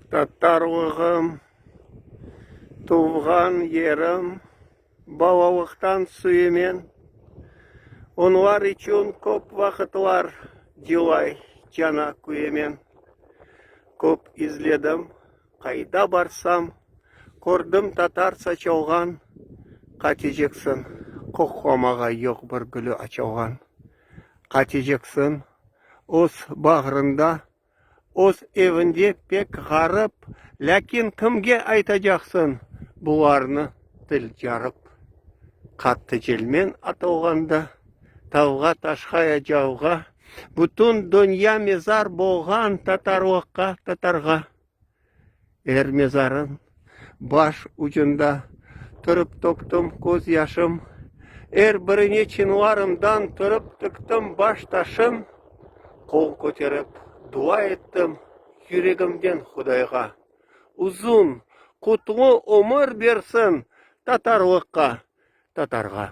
Татарлығым, туған ерім, балалықтан сүйемен, онлар үшін көп вақытлар дилай жана күйемен. Көп изледім, қайда барсам, көрдім татарса чалған, қатежексін, қоққамаға йоқ бір гүлі ачалған. Қатежексін, өз бағырында, өз евінде пек ғарып, ләкин кімге айтажақсын бұларны тіл жарып. Қатты желмен атылғанда, тауға ташқая жауға, бүтін дүния мезар болған татарлыққа татарға. Әр мезарын баш ұжында тұрып тоқтым көз яшым, әр біріне чинларымдан тұрып тіктім баш ташым, қол көтеріп дуа еттім жүрегімден Құдайға. Ұзын, құтлы өмір берсін татарлыққа, татарға.